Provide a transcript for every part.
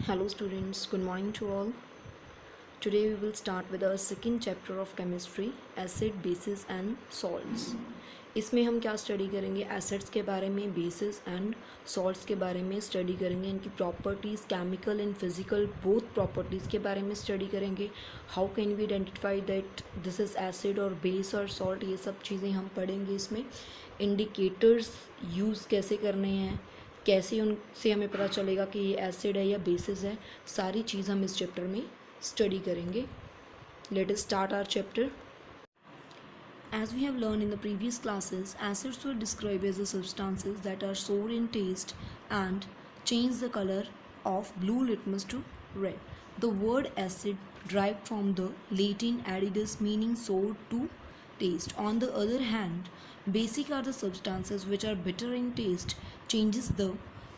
Hello students, good morning to all. Today we will start with our second chapter of chemistry, acid, bases and salts. इसमें हम क्या study करेंगे? Acids के बारे में, basis and salts के बारे में स्टडी करेंगे. इनकी properties, chemical and physical both properties के बारे में स्टडी करेंगे. How can we identify that this is acid और बेस और सॉल्ट, ये सब चीज़ें हम पढ़ेंगे इसमें. इंडिकेटर्स यूज़ कैसे करने हैं, कैसे उनसे हमें पता चलेगा कि ये एसिड है या बेसिस है, सारी चीज़ हम इस चैप्टर में स्टडी करेंगे. Let us start our chapter. As we have learned in the previous classes, acids were described as the substances that are sour in taste and change the color of blue litmus to red. The word acid derived from the Latin acidus meaning sour to taste. On the other hand, basic are the substances which are bitter in taste, changes the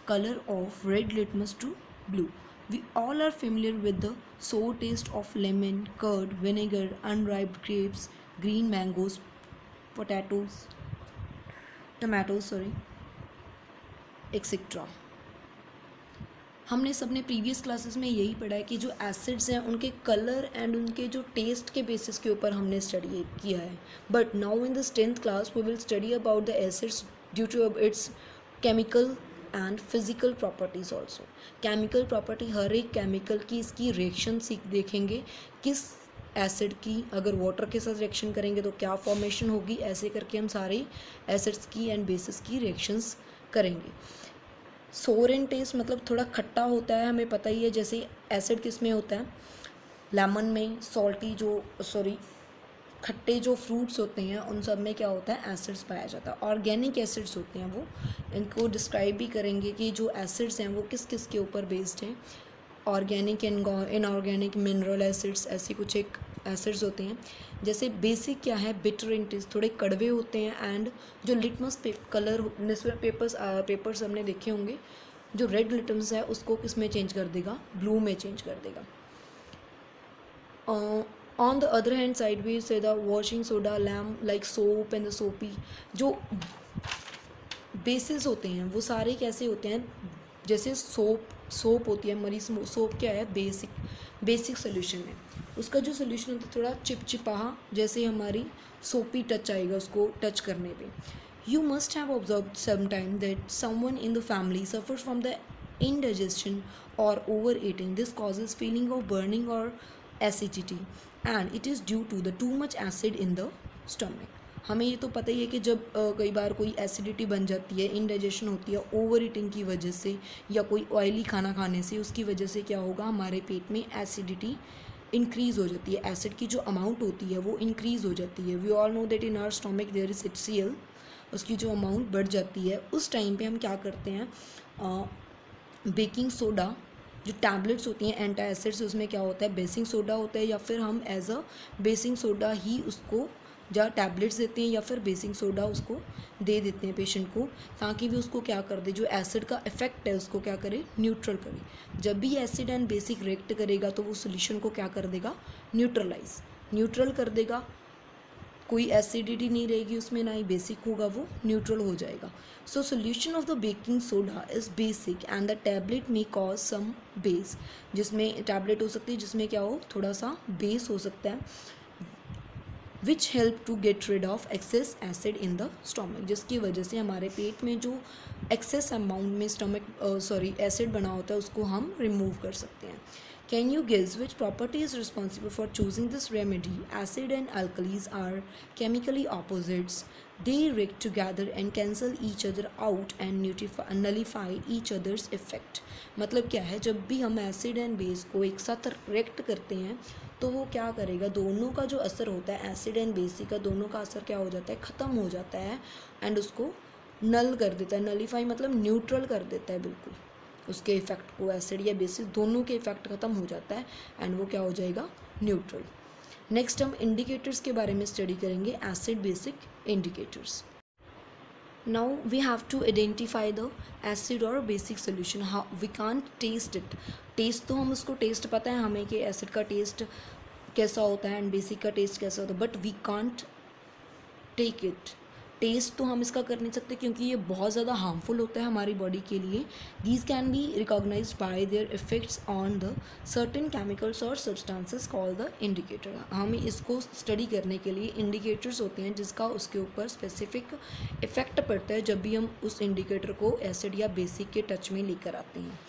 color of red litmus to blue. We all are familiar with the sour taste of lemon, curd, vinegar, unripe grapes, green mangoes, tomatoes, etc. हमने सबने previous classes में यही पढ़ा है कि जो acids हैं उनके कलर एंड उनके जो टेस्ट के बेसिस के ऊपर हमने स्टडी किया है. But now in this 10th class we will study about the acids due to its chemical and physical properties also. Chemical property, हर एक केमिकल की इसकी रिएक्शन देखेंगे. किस एसिड की अगर वाटर के साथ रिएक्शन करेंगे तो क्या फॉर्मेशन होगी, ऐसे करके हम सारे एसिड्स की एंड बेसिस की रिएक्शंस करेंगे. सोर एंड टेस्ट मतलब थोड़ा खट्टा होता है, हमें पता ही है. जैसे एसिड किस में होता है? लेमन में. खट्टे जो फ्रूट्स होते हैं उन सब में क्या होता है? एसिड्स पाया जाता है. ऑर्गेनिक एसिड्स होते हैं वो, इनको डिस्क्राइब भी करेंगे कि जो एसिड्स हैं वो किस किस के ऊपर बेस्ड हैं. Organic and inorganic, mineral acids, ऐसे कुछ एक एसिड्स होते हैं. जैसे बेसिक क्या है? बिटर इन टेस्ट, थोड़े कड़वे होते हैं. एंड जो लिटमस कलर पेपर्स हमने देखे होंगे, जो रेड लिटमस है उसको किस में चेंज कर देगा? ब्लू में चेंज कर देगा. On the other hand side we say the washing soda, lime like soap and the soapy. जो बेसिस होते हैं वो सारे कैसे होते हैं? जैसे सोप होती है हमारी. सोप क्या है? बेसिक सोल्यूशन है. उसका जो सोल्यूशन होता है थोड़ा चिपचिपाहा, जैसे हमारी सोपी टच आएगा उसको टच करने पे. You must have observe some time that someone in the family suffers from the indigestion or overeating. This causes feeling of burning or acidity and it is due to the too much acid in the stomach. हमें ये तो पता ही है कि जब कई बार कोई एसिडिटी बन जाती है, इंडाइजेशन होती है ओवर ईटिंग की वजह से या कोई ऑयली खाना खाने से, उसकी वजह से क्या होगा? हमारे पेट में एसिडिटी इंक्रीज़ हो जाती है. एसिड की जो अमाउंट होती है वो इंक्रीज़ हो जाती है. We all know that in our stomach there is HCl. उसकी जो अमाउंट बढ़ जाती है उस टाइम पे हम क्या करते हैं? बेकिंग सोडा, जो टैबलेट्स होती हैं एंटी एसिड्स, उसमें क्या होता है? बेसिक सोडा होता है. या फिर हम एज अ बेसिक सोडा ही उसको या टैबलेट्स देते हैं या फिर बेसिक सोडा उसको दे देते हैं पेशेंट को, ताकि भी उसको क्या कर दे, जो एसिड का इफेक्ट है उसको क्या करे? न्यूट्रल करे. जब भी एसिड एंड बेसिक रिएक्ट करेगा तो वो सोल्यूशन को क्या कर देगा? न्यूट्रल कर देगा. कोई एसिडिटी नहीं रहेगी उसमें, ना ही बेसिक होगा, वो न्यूट्रल हो जाएगा. So solution of the baking soda is basic and the tablet में कॉज सम बेस. जिसमें टैबलेट हो सकती है जिसमें क्या हो? थोड़ा सा बेस हो सकता है. Which help to get rid of excess acid in the stomach, जिसकी वजह से हमारे पेट में जो एक्सेस अमाउंट में एसिड बना होता है उसको हम रिमूव कर सकते हैं. Can you guess which property is responsible for choosing this remedy? Acid and alkalis are chemically opposites. They react together and cancel each other out and nullify each other's effect. मतलब क्या है? जब भी हम acid and base को एक साथ react करते हैं तो वो क्या करेगा? दोनों का जो असर होता है एसिड एंड बेसिक का, दोनों का असर क्या हो जाता है? ख़त्म हो जाता है एंड उसको नल कर देता है. नलीफाई मतलब न्यूट्रल कर देता है बिल्कुल. उसके इफेक्ट को, एसिड या बेसिस दोनों के इफेक्ट ख़त्म हो जाता है एंड वो क्या हो जाएगा? न्यूट्रल. नेक्स्ट हम इंडिकेटर्स के बारे में स्टडी करेंगे, acid basic indicators. Now we have to identify the acid और basic solution. How we can't test it. Test तो हम उसको टेस्ट पता है हमें कि एसिड का टेस्ट कैसा होता है एंड बेसिक का टेस्ट कैसा होता है, बट वी कांट टेस्ट तो हम इसका कर नहीं सकते क्योंकि ये बहुत ज़्यादा हार्मफुल होता है हमारी बॉडी के लिए. These can be recognised by their effects on the certain chemicals और सब्सटेंसेस कॉल्ड द इंडिकेटर. हमें इसको स्टडी करने के लिए इंडिकेटर्स होते हैं जिसका उसके ऊपर स्पेसिफिक इफेक्ट पड़ता है जब भी हम उस इंडिकेटर को एसिड या बेसिक के टच में लेकर आते हैं.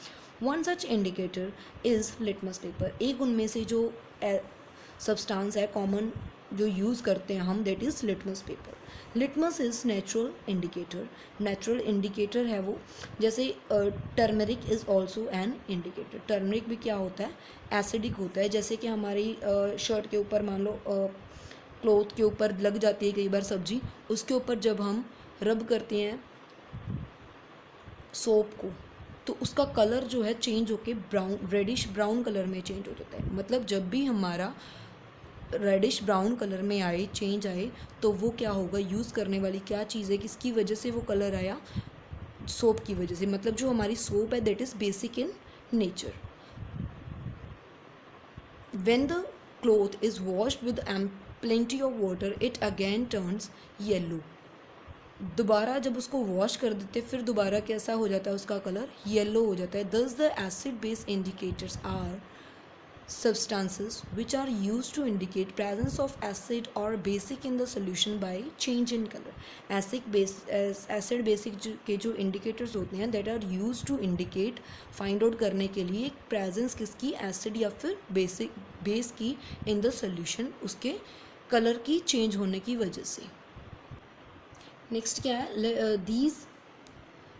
One such indicator is litmus paper. एक उनमें से जो सब्सटेंस है कॉमन जो यूज़ करते हैं हम, that is litmus paper. Litmus is natural indicator. Natural indicator है वो. जैसे turmeric is also an indicator. Turmeric भी क्या होता है, एसिडिक होता है. जैसे कि हमारी शर्ट के ऊपर मान लो क्लोथ के ऊपर लग जाती है कई बार सब्जी, उसके ऊपर जब हम रब करते हैं सोप को तो उसका कलर जो है चेंज होके ब्राउन, रेडिश ब्राउन कलर में चेंज हो जाता है. मतलब जब भी हमारा रेडिश ब्राउन कलर में आए, चेंज आए, तो वो क्या होगा, यूज़ करने वाली क्या चीज़ है, किसकी वजह से वो कलर आया, सोप की वजह से. मतलब जो हमारी सोप है that is basic in nature. When the cloth is washed with plenty of water it again turns yellow. दोबारा जब उसको वॉश कर देते फिर दोबारा कैसा हो जाता है, उसका कलर येलो हो जाता है. thus the acid base indicators are substances which are used to indicate presence of acid or basic in the solution by change in color. acid basic के जो indicators होते हैं that are used to indicate, find out करने के लिए presence किसकी, acid या फिर base की in the solution, उसके कलर की चेंज होने की वजह से. नेक्स्ट क्या है,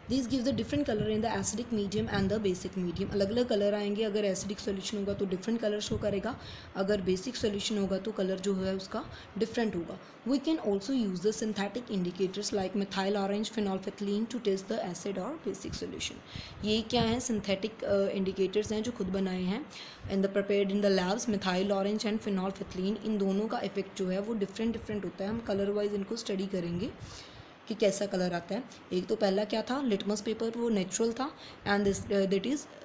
these gives the different color in the acidic medium and the basic medium. अलग अलग कलर आएंगे. अगर एसिडिक सोल्यूशन होगा तो डिफरेंट कलर शो करेगा, अगर बेसिक सोल्यूशन होगा तो कलर जो है उसका डिफरेंट होगा. We can also use the synthetic indicators like methyl orange, phenolphthalein to test the acid और बेसिक सोल्यूशन. ये क्या है, सिंथेटिक इंडिकेटर्स हैं जो खुद बनाए हैं in the prepared in the labs. Methyl orange and phenolphthalein, इन दोनों का इफेक्ट जो है वो डिफरेंट होता है. हम कलर वाइज इनको स्टडी करेंगे कि कैसा कलर आता है. एक तो पहला क्या था, लिटमस पेपर, वो नेचुरल था. And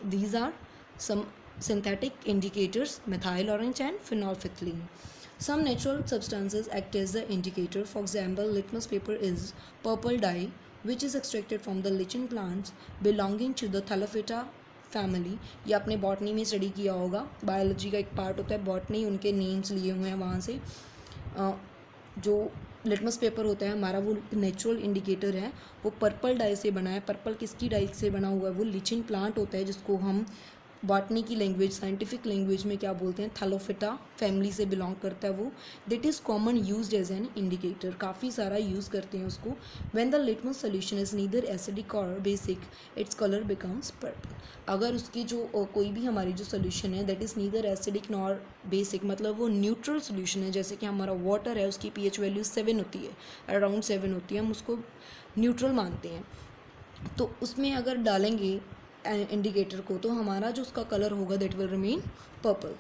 these are some synthetic indicators, methyl orange and phenolphthalein. Some natural substances act as the indicator. For example, litmus paper is purple dye which is extracted from the lichen plants belonging to the Thalaphita family. ये आपने botany में study किया होगा, biology का एक part होता है botany, उनके नेम्स लिए हुए हैं वहाँ से. जो लिटमस पेपर होता है हमारा वो नेचुरल इंडिकेटर है, वो पर्पल डाई से बना है. पर्पल किसकी डाई से बना हुआ है, वो लिचिन प्लांट होता है जिसको हम बॉटनी की लैंग्वेज, साइंटिफिक लैंग्वेज में क्या बोलते हैं, थैलोफिटा फैमिली से बिलोंग करता है वो. That is common used as an indicator. काफ़ी सारा यूज़ करते हैं उसको. When the litmus solution is neither acidic और basic its colour becomes purple. अगर उसकी जो कोई भी हमारी जो सोल्यूशन है that is neither acidic nor basic, मतलब वो न्यूट्रल सोल्यूशन है. जैसे कि हमारा वाटर है, उसकी pH वैल्यू 7 होती है, अराउंड 7 होती है, हम उसको न्यूट्रल मानते हैं. तो उसमें अगर डालेंगे इंडिकेटर को तो हमारा जो उसका कलर होगा that will remain purple.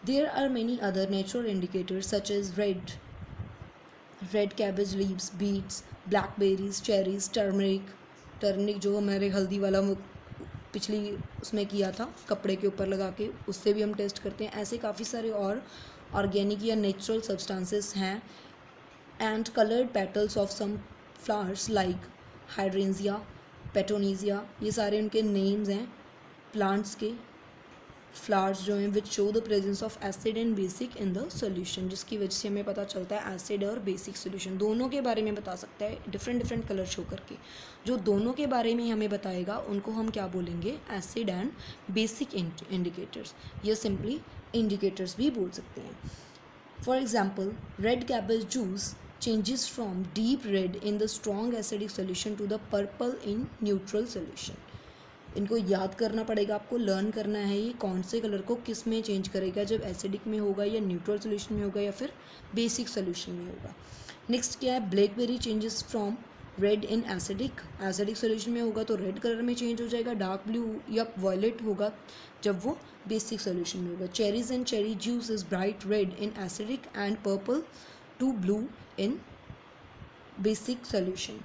There are many other natural indicators such as red cabbage leaves, beets, blackberries, cherries, turmeric जो हमारे हल्दी वाला पिछली उसमें किया था कपड़े के ऊपर लगा के, उससे भी हम टेस्ट करते हैं. ऐसे काफ़ी सारे और ऑर्गेनिक या नेचुरल सब्सटेंसेस हैं. And coloured petals of some flowers like hydrangea, petunia, ये सारे उनके नेम्स हैं प्लांट्स के. फ्लावर्स जो हैं which show the presence of acid and basic in the solution, जिसकी वजह से हमें पता चलता है एसिड और बेसिक सोल्यूशन दोनों के बारे में बता सकता है डिफरेंट कलर शो करके. जो दोनों के बारे में हमें बताएगा उनको हम क्या बोलेंगे, एसिड एंड बेसिक इंडिकेटर्स, या सिंपली इंडिकेटर्स भी बोल सकते हैं. For example, red cabbage juice changes from deep red in the strong acidic solution to the purple in neutral solution. इनको याद करना पड़ेगा आपको, लर्न करना है ये कौन से कलर को किस में चेंज करेगा, जब एसिडिक में होगा या न्यूट्रल सोल्यूशन में होगा या फिर बेसिक सोल्यूशन में होगा. नेक्स्ट क्या है, blackberry changes from red in acidic solution में होगा तो रेड कलर में चेंज हो जाएगा. डार्क ब्लू या वॉयलेट होगा जब वो बेसिक सोल्यूशन में होगा. Cherries and cherry juice is bright red in acidic and purple to blue in basic solution.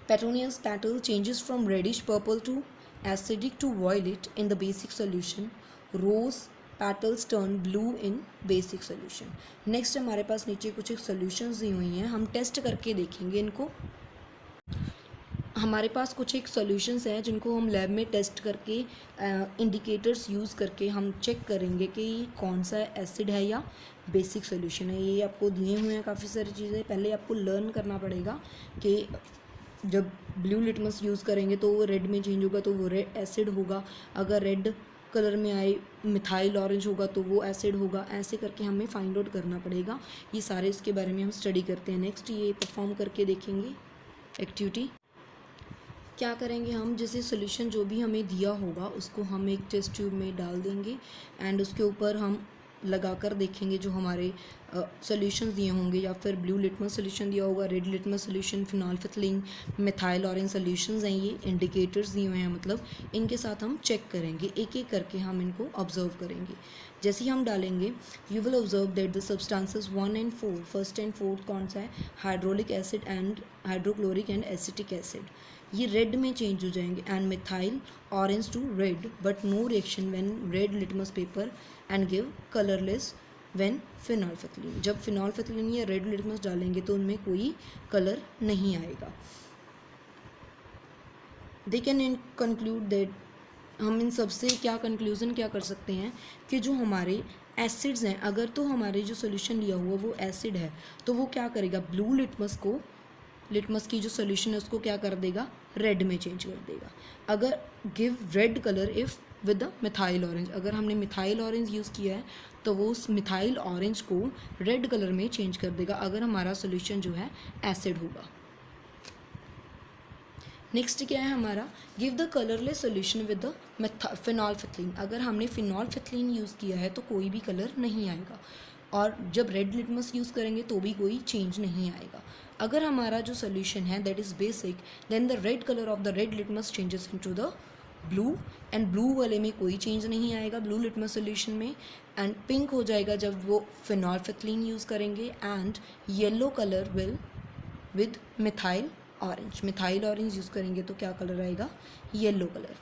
Petunia's petal changes from reddish purple to acidic to violet in the basic solution. Rose petals turn blue in basic solution. Next हमारे पास नीचे कुछ एक solutions दी हुई हैं, हम test करके देखेंगे इनको। हमारे पास कुछ एक सॉल्यूशंस हैं जिनको हम लैब में टेस्ट करके इंडिकेटर्स यूज़ करके हम चेक करेंगे कि कौन सा एसिड है या बेसिक सॉल्यूशन है। ये आपको दिए हुए हैं काफ़ी सारी चीज़ें। पहले आपको लर्न करना पड़ेगा कि जब ब्लू लिटमस यूज़ करेंगे तो वो रेड में चेंज होगा तो वो रेड एसिड होगा, अगर रेड कलर में आए मिथाइल ऑरेंज होगा तो वो एसिड होगा। ऐसे करके हमें फाइंड आउट करना पड़ेगा। ये सारे इसके बारे में हम स्टडी करते हैं। नेक्स्ट ये परफॉर्म करके देखेंगे एक्टिविटी। क्या करेंगे हम, जैसे सोल्यूशन जो भी हमें दिया होगा उसको हम एक टेस्ट ट्यूब में डाल देंगे एंड उसके ऊपर हम लगाकर देखेंगे जो हमारे सॉल्यूशंस दिए होंगे, या फिर ब्लू लिटमस सोल्यूशन दिया होगा, red litmus solution, phenolphthalein, methyl orange solutions हैं, ये इंडिकेटर्स दिए हुए हैं। मतलब इनके साथ हम चेक करेंगे, एक एक करके हम इनको ऑब्जर्व करेंगे। जैसे ही हम डालेंगे you will observe that the substances 1 and 4, first and fourth कौन सा है, hydraulic acid and hydrochloric and acetic acid, ये रेड में चेंज हो जाएंगे and methyl orange to red, but no reaction when red litmus paper and give colourless when phenolphthalein. जब phenolphthalein या red litmus डालेंगे तो उनमें कोई कलर नहीं आएगा। दे कैन कंक्लूड दैट, हम इन सब से क्या कंक्लूज़न क्या कर सकते हैं कि जो हमारे एसिड्स हैं, अगर तो हमारे जो सोल्यूशन लिया हुआ वो एसिड है तो वो क्या करेगा, ब्लू लिटमस को, लिटमस की जो सोल्यूशन है उसको क्या कर देगा, रेड में चेंज कर देगा। अगर give red colour if with the methyl orange, अगर हमने मिथाइल ऑरेंज यूज़ किया है तो वो उस मिथाइल ऑरेंज को रेड कलर में चेंज कर देगा अगर हमारा सोल्यूशन जो है एसिड होगा। नेक्स्ट क्या है हमारा, give the colourless solution with the phenolphthalein, अगर हमने फिनॉल्फिथिलीन यूज़ किया है तो कोई भी कलर नहीं आएगा, और जब रेड लिटमस यूज़ करेंगे तो भी कोई चेंज नहीं आएगा। अगर हमारा जो सोल्यूशन है that is basic, then the red colour of the red litmus changes into the blue, and blue वाले में कोई चेंज नहीं आएगा ब्लू लिटमस सोल्यूशन में, एंड पिंक हो जाएगा जब वो फिनॉल्फिथिलीन यूज़ करेंगे, and yellow colour will with methyl orange, methyl orange use करेंगे तो क्या कलर आएगा, येलो कलर।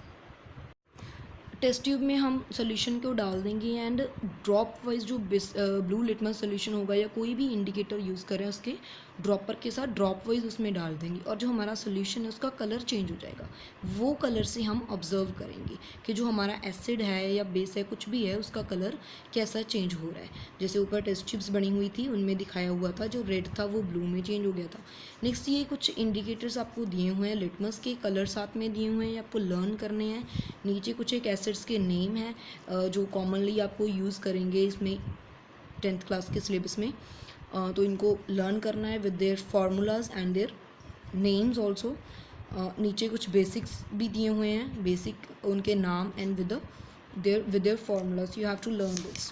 टेस्ट ट्यूब में हम सोल्यूशन को डाल देंगे एंड ड्रॉप वाइज जो ब्लू लिटमस सोल्यूशन होगा या कोई भी इंडिकेटर यूज़ करें उसके ड्रॉपर के साथ ड्रॉप वाइज उसमें डाल देंगे, और जो हमारा सोल्यूशन है उसका कलर चेंज हो जाएगा। वो कलर से हम ऑब्जर्व करेंगे कि जो हमारा एसिड है या बेस है कुछ भी है उसका कलर कैसा चेंज हो रहा है। जैसे ऊपर टेस्ट ट्यूब्स बनी हुई थी उनमें दिखाया हुआ था जो रेड था वो ब्लू में चेंज हो गया था। नेक्स्ट ये कुछ इंडिकेटर्स आपको दिए हुए हैं, लिटमस के कलर साथ में दिए हुए हैं, आपको लर्न करने हैं। नीचे कुछ एक एसिड्स के नेम हैं जो कॉमनली आपको यूज़ करेंगे इसमें 10th क्लास के सिलेबस में, तो इनको लर्न करना है with their formulas and their names also. नीचे कुछ बेसिक्स भी दिए हुए हैं, बेसिक उनके नाम and with their formulas, you have to learn this.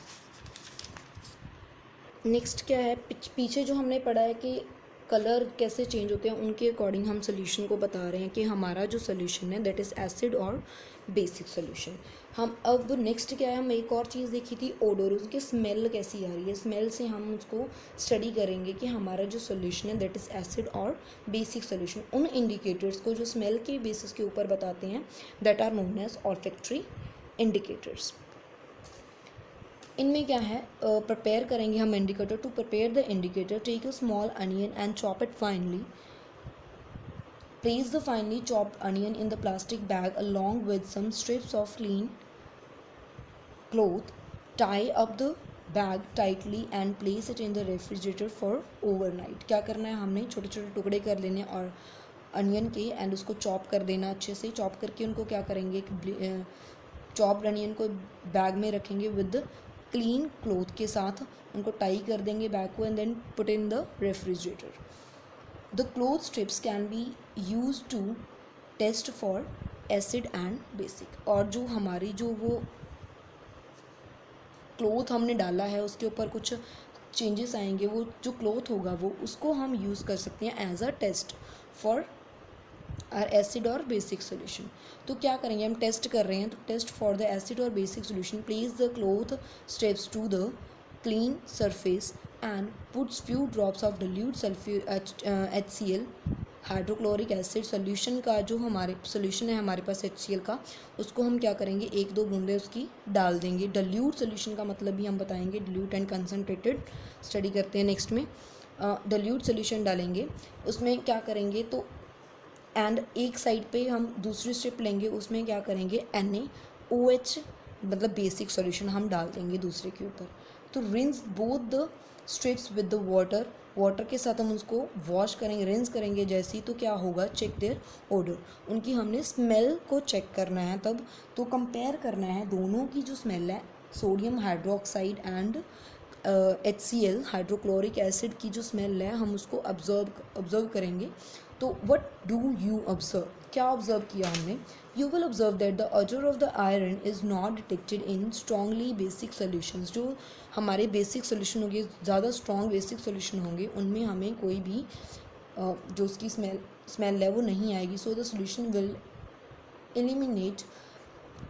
Next क्या है, पीछे जो हमने पढ़ा है कि कलर कैसे चेंज होते हैं उनके अकॉर्डिंग हम सोल्यूशन को बता रहे हैं कि हमारा जो सोल्यूशन है दैट इज़ एसिड और बेसिक सोल्यूशन। हम अब नेक्स्ट क्या है, हम एक और चीज़ देखी थी ओडोर, उसकी स्मेल कैसी आ रही है, स्मेल से हम उसको स्टडी करेंगे कि हमारा जो सोल्यूशन है दैट इज़ एसिड और बेसिक सोल्यूशन। उन इंडिकेटर्स को जो स्मेल के बेसिस के ऊपर बताते हैं that are known as olfactory indicators. इनमें क्या है, प्रिपेयर करेंगे हम indicator. To prepare the indicator take a small onion and chop it finely, place the finely chopped onion in the plastic bag along with some strips of clean cloth, tie up the bag tightly and place it in the refrigerator for overnight। क्या करना है, हमने छोटे छोटे टुकड़े कर लेने और अनियन के एंड उसको चॉप कर देना, अच्छे से चॉप करके उनको क्या करेंगे, चॉप्ड अनियन को बैग में रखेंगे विद क्लीन क्लोथ के साथ, उनको टाई कर देंगे बैग को and then put in the refrigerator. The cloth strips can be used to test for acid and basic, और जो हमारी जो वो क्लोथ हमने डाला है उसके ऊपर कुछ चेंजेस आएंगे, वो जो क्लोथ होगा वो उसको हम यूज़ कर सकते हैं as a test for our acid और बेसिक सोल्यूशन। तो क्या करेंगे, हम टेस्ट कर रहे हैं तो टेस्ट फॉर द एसिड और basic solution, place the cloth strips to the clean surface and puts few drops of dilute sulfur HCl hydrochloric acid solution का जो हमारे सोल्यूशन है हमारे पास HCl का, उसको हम क्या करेंगे, 1-2 बूंदे उसकी डाल देंगे। डल्यूट सोल्यूशन का मतलब भी हम बताएंगे, डल्यूट एंड कंसनट्रेटेड स्टडी करते हैं नेक्स्ट में। डल्यूट सोल्यूशन डालेंगे, उसमें क्या करेंगे तो एंड एक साइड पे हम दूसरी स्टेप लेंगे, उसमें क्या करेंगे NaOH मतलब बेसिक सॉल्यूशन हम डाल देंगे दूसरे के ऊपर। तो rinse both the strips with the water, water के साथ हम उसको वॉश करेंगे, रिंस करेंगे जैसे ही, तो क्या होगा, चेक देयर ओडर, उनकी हमने स्मेल को चेक करना है तब, तो कंपेयर करना है दोनों की जो स्मेल है, sodium hydroxide and HCl hydrochloric acid की जो स्मेल है हम उसको ऑब्जर्व करेंगे। तो व्हाट डू यू ऑब्जर्व, क्या ऑब्जर्व किया हमने, you will observe that the order of the iron is not detected in strongly basic solutions, जो हमारे बेसिक सोल्यूशन होंगे, ज़्यादा स्ट्रॉन्ग बेसिक सोल्यूशन होंगे, उनमें हमें कोई भी जो उसकी स्मेल है वो नहीं आएगी। So the solution will eliminate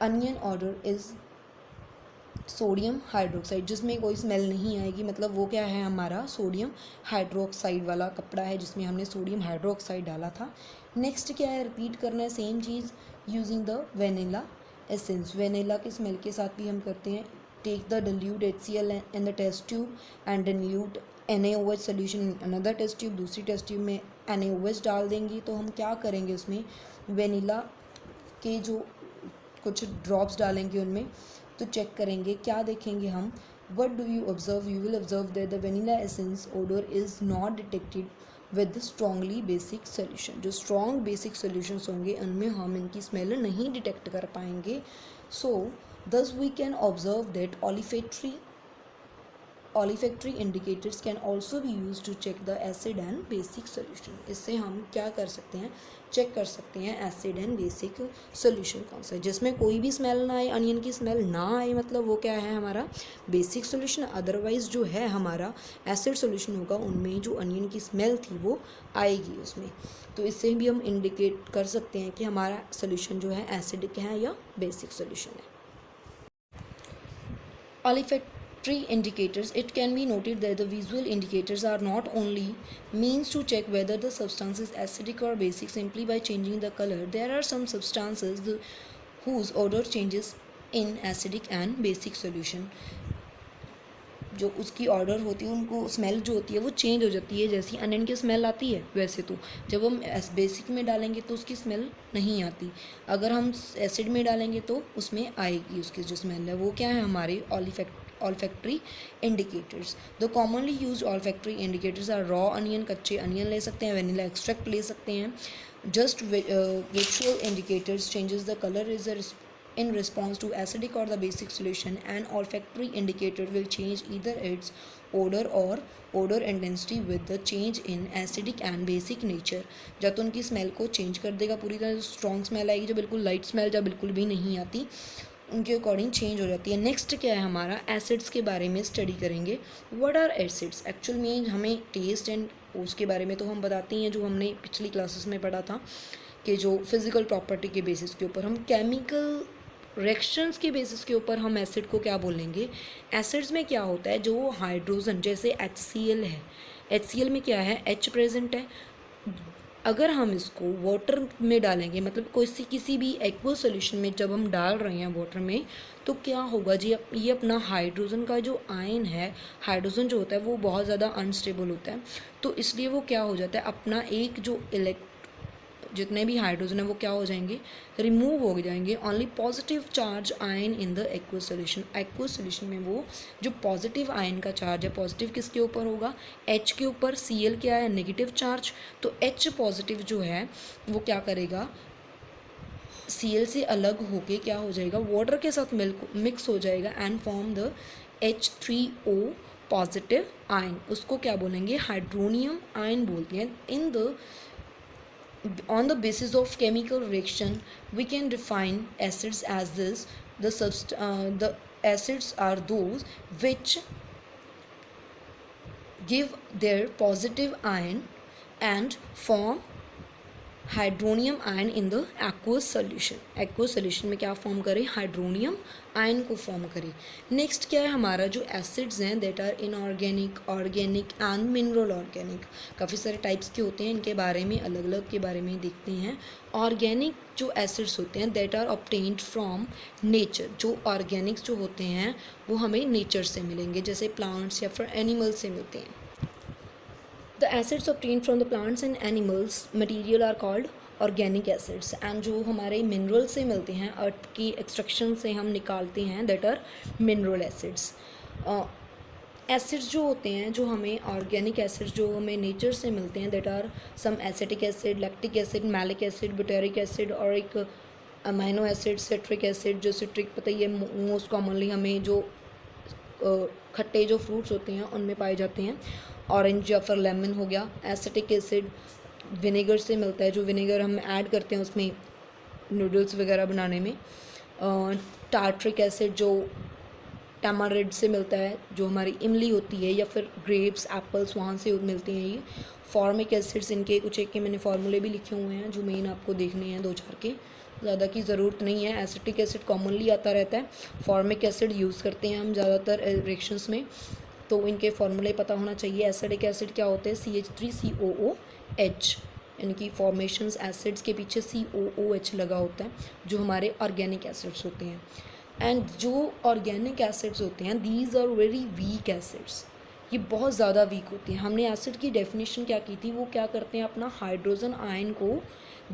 onion order is sodium hydroxide, जिसमें कोई स्मेल नहीं आएगी, मतलब वो क्या है, हमारा सोडियम हाइड्रोक्साइड वाला कपड़ा है जिसमें हमने सोडियम हाइड्रोक्साइड डाला था। नेक्स्ट क्या है, रिपीट करना है सेम चीज़ using the vanilla essence, vanilla के स्मेल के साथ भी हम करते हैं। Take the dilute HCl in the test tube and dilute NaOH solution in another test tube, दूसरी टेस्ट ट्यूब में NaOH डाल देंगे। तो हम क्या करेंगे, उसमें वेनिला के जो कुछ ड्रॉप्स डालेंगे उनमें, तो चेक करेंगे, क्या देखेंगे हम, what do you observe, you will observe that the vanilla essence odour is not detected with strongly basic solution, जो स्ट्रॉन्ग बेसिक सोल्यूशंस होंगे उनमें हम इनकी स्मेल नहीं डिटेक्ट कर पाएंगे। So thus we can observe that olfactory indicators can also be used to check the acid and basic solution, इससे हम क्या कर सकते हैं, चेक कर सकते हैं एसिड एंड बेसिक सोल्यूशन कौन सा है, जिसमें कोई भी स्मेल ना आए, अनियन की स्मेल ना आए, मतलब वो क्या है, हमारा बेसिक सोल्यूशन। अदरवाइज जो है हमारा एसिड सोल्यूशन होगा, उनमें जो अनियन की स्मेल थी वो आएगी उसमें। तो इससे भी हम इंडिकेट कर सकते हैं कि हमारा सोल्यूशन जो है एसिडिक है या बेसिक सोल्यूशन है। Olfactory indicators, it can be noted that the visual indicators are not only means to check whether the substance is acidic or basic simply by changing the color. There are some substances whose odor changes in acidic and basic solution. जो उसकी order होती है, उनको smell जो होती है वो change हो जाती है, जैसी अनियन की स्मेल आती है वैसे, तो जब हम बेसिक में डालेंगे तो उसकी स्मेल नहीं आती, अगर हम एसिड में डालेंगे तो उसमें आएगी, उसकी जो स्मेल है वो क्या है, हमारे olfactory indicators. The commonly used olfactory indicators are raw onion, कच्चे अनियन ले सकते हैं, vanilla extract ले सकते हैं, just visual indicators changes the color is in response to acidic or the basic solution. An olfactory indicator will change either its odor or odor intensity with the change in acidic and basic nature. जब तो उनकी smell को change कर देगा, पूरी तरह से strong smell आएगी, जो बिल्कुल लाइट स्मेल जब बिल्कुल भी नहीं आती, उनके अकॉर्डिंग चेंज हो जाती है। नेक्स्ट क्या है, हमारा एसिड्स के बारे में स्टडी करेंगे। व्हाट आर एसिड्स, एक्चुअल में हमें टेस्ट एंड उसके बारे में तो हम बताते हैं, जो हमने पिछली क्लासेस में पढ़ा था कि जो फिजिकल प्रॉपर्टी के बेसिस के ऊपर, हम केमिकल रिएक्शंस के बेसिस के ऊपर हम एसिड को क्या बोलेंगे। एसिड्स में क्या होता है, जो हाइड्रोजन जैसे HCl है, HCl में क्या है, H प्रेजेंट है, अगर हम इसको वाटर में डालेंगे, मतलब किसी भी एक्वा सोल्यूशन में जब हम डाल रहे हैं वाटर में, तो क्या होगा जी, ये अपना हाइड्रोजन का जो आयन है, हाइड्रोजन जो होता है वो बहुत ज़्यादा अनस्टेबल होता है, तो इसलिए वो क्या हो जाता है, अपना एक जो जितने भी हाइड्रोजन है वो क्या हो जाएंगे, रिमूव हो जाएंगे। Only positive charge ion in the aqueous solution, aqueous solution में वो जो पॉजिटिव आयन का चार्ज है, पॉजिटिव किसके ऊपर होगा, H के ऊपर। Cl क्या है, नेगेटिव चार्ज, तो H पॉजिटिव जो है वो क्या करेगा, Cl से अलग होके क्या हो जाएगा, वाटर के साथ मिक्स हो जाएगा and form the H3O positive ion, उसको क्या बोलेंगे, हाइड्रोनियम आयन बोलते हैं। In the On the basis of chemical reaction, we can define acids as this. The acids are those which give their positive ion and form hydronium ion in the aqueous solution. Aqueous solution में क्या form करें, hydronium ion को form करें। Next क्या है हमारा, जो acids हैं that are inorganic, organic and mineral organic. काफ़ी सारे टाइप्स के होते हैं, इनके बारे में अलग अलग के बारे में देखते हैं। ऑर्गेनिक जो एसिड्स होते हैं that are obtained from nature. जो ऑर्गेनिक्स जो होते हैं वो हमें नेचर से मिलेंगे, जैसे प्लांट्स या फिर एनिमल्स से मिलते हैं। The acids obtained from the plants and animals material are called organic acids, and जो हमारे मिनरल से मिलते हैं, अर्थ की एक्सट्रैक्शन से हम निकालते हैं, that are mineral acids. Acids जो होते हैं, जो हमें ऑर्गेनिक एसिड्स जो हमें नेचर से मिलते हैं, that are some acetic acid, lactic acid, malic acid, butyric acid और एक अमाइनो एसिड सिट्रिक एसिड। जो सिट्रिक पता ही है, मोस्ट कॉमनली हमें जो खट्टे जो फ्रूट्स होते हैं उनमें पाए जाते हैं। ऑरेंज या फिर लेमन हो गया। एसिटिक एसिड विनेगर से मिलता है, जो विनेगर हम ऐड करते हैं उसमें नूडल्स वगैरह बनाने में। टार्ट्रिक एसिड जो टैमारिड से मिलता है, जो हमारी इमली होती है, या फिर ग्रेप्स, एप्पल्स, वहाँ से मिलते हैं ये। फॉर्मिक एसिड्स, इनके कुछ एक के मैंने फार्मूले भी लिखे हुए हैं जो मेन आपको देखने हैं, 2-4 के, ज़्यादा की ज़रूरत नहीं है। एसिटिक एसिड कॉमनली आता रहता है। फॉर्मिक एसिड यूज़ करते हैं हम ज़्यादातर रिएक्शंस में, तो इनके फार्मूले पता होना चाहिए। एसिडिक एसिड क्या होते हैं, CH3COOH, इनकी फॉर्मेशंस एसिड्स के पीछे COOH लगा होता है, जो हमारे ऑर्गेनिक एसिड्स होते हैं। एंड जो ऑर्गेनिक एसिड्स होते हैं, these are very weak acids, ये बहुत ज़्यादा वीक होती है। हमने एसिड की डेफिनेशन क्या की थी, वो क्या करते हैं, अपना हाइड्रोजन आयन को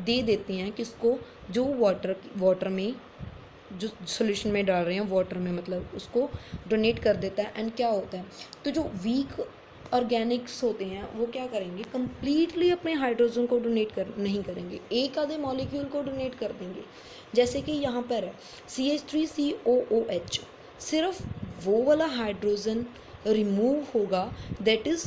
दे देते हैं, किसको, जो वाटर में, जो सोल्यूशन में डाल रहे हैं वाटर में, मतलब उसको डोनेट कर देता है। एंड क्या होता है, तो जो वीक ऑर्गेनिक्स होते हैं वो क्या करेंगे, कम्प्लीटली अपने हाइड्रोजन को डोनेट नहीं करेंगे, एक आधे मॉलिक्यूल को डोनेट कर देंगे। जैसे कि यहाँ पर है CH3COOH, सिर्फ वो वाला हाइड्रोजन रिमूव होगा that is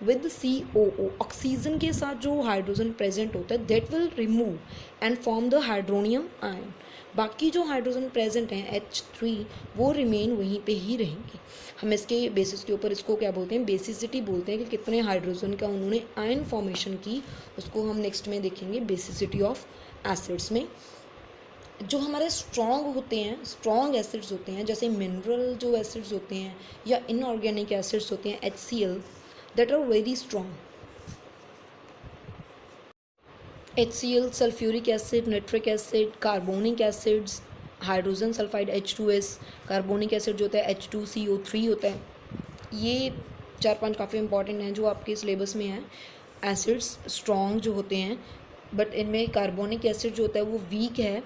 with COO, oxygen के साथ जो हाइड्रोजन प्रेजेंट होता है that will remove and form the hydronium ion. बाकी जो हाइड्रोजन प्रेजेंट हैं H3, वो रिमेन वहीं पे ही रहेंगे। हम इसके बेसिस के ऊपर इसको क्या बोलते हैं, बेसिसिटी बोलते हैं, कि कितने हाइड्रोजन का उन्होंने आयन फॉर्मेशन की, उसको हम नेक्स्ट में देखेंगे बेसिसिटी ऑफ एसिड्स में। जो हमारे स्ट्रॉन्ग होते हैं, स्ट्रॉन्ग एसिड्स होते हैं, जैसे मिनरल जो एसिड्स होते हैं या इनऑर्गेनिक एसिड्स होते हैं HCl, that are very strong. HCl, sulphuric acid, nitric acid, carbonic acids, hydrogen sulphide H2S, carbonic acid जो होता है H2CO3 होता है। ये 4-5 काफ़ी इंपॉर्टेंट हैं जो आपके सिलेबस में हैं। एसिड्स स्ट्रॉन्ग जो होते हैं, बट इनमें कार्बोनिक एसिड जो होता है वो वीक है।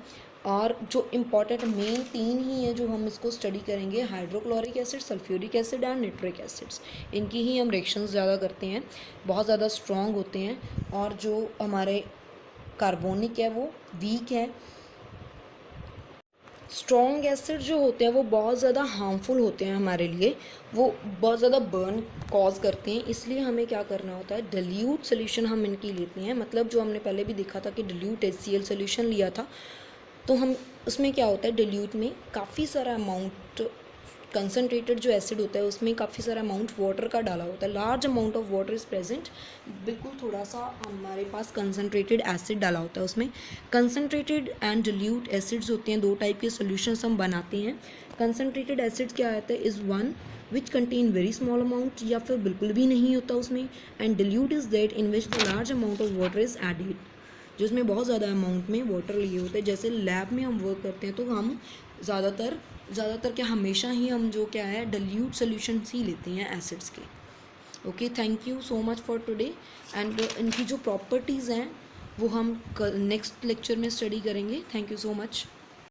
और जो इम्पॉर्टेंट मेन 3 ही हैं जो हम इसको स्टडी करेंगे, hydrochloric acid, sulphuric acid and nitric acids. इनकी ही हम रिएक्शंस ज़्यादा करते हैं, बहुत ज़्यादा स्ट्रॉन्ग होते हैं। और जो हमारे कार्बोनिक है वो वीक है। स्ट्रॉन्ग एसिड जो होते हैं वो बहुत ज़्यादा हार्मफुल होते हैं हमारे लिए, वो बहुत ज़्यादा बर्न कॉज करते हैं। इसलिए हमें क्या करना होता है, डिल्यूट सोल्यूशन हम इनकी लेते हैं। मतलब जो हमने पहले भी देखा था कि डिल्यूट HCl सोल्यूशन लिया था, तो हम उसमें क्या होता है, डिल्यूट में काफ़ी सारा अमाउंट कंसनट्रेटेड जो एसिड होता है उसमें काफ़ी सारा अमाउंट वाटर का डाला होता है, large amount of water is present, बिल्कुल थोड़ा सा हमारे पास कंसनट्रेटेड एसिड डाला होता है उसमें। कंसनट्रेटेड एंड डिल्यूट एसिड्स होते हैं, 2 टाइप के सॉल्यूशंस हम बनाते हैं। कंसनट्रेटेड एसिड्स क्या आता है, is one which contain very small amount, या फिर बिल्कुल भी नहीं होता उसमें। And dilute is that in which the large amount of water is added, जिसमें बहुत ज़्यादा अमाउंट में वाटर लिए होते हैं। जैसे लैब में हम वर्क करते हैं तो हम ज़्यादातर क्या हमेशा ही हम जो क्या है डिल्यूट सोल्यूशंस ही लेते हैं एसिड्स के। Okay, thank you so much for today. And इनकी जो प्रॉपर्टीज़ हैं वो हम नेक्स्ट लेक्चर में स्टडी करेंगे। Thank you so much.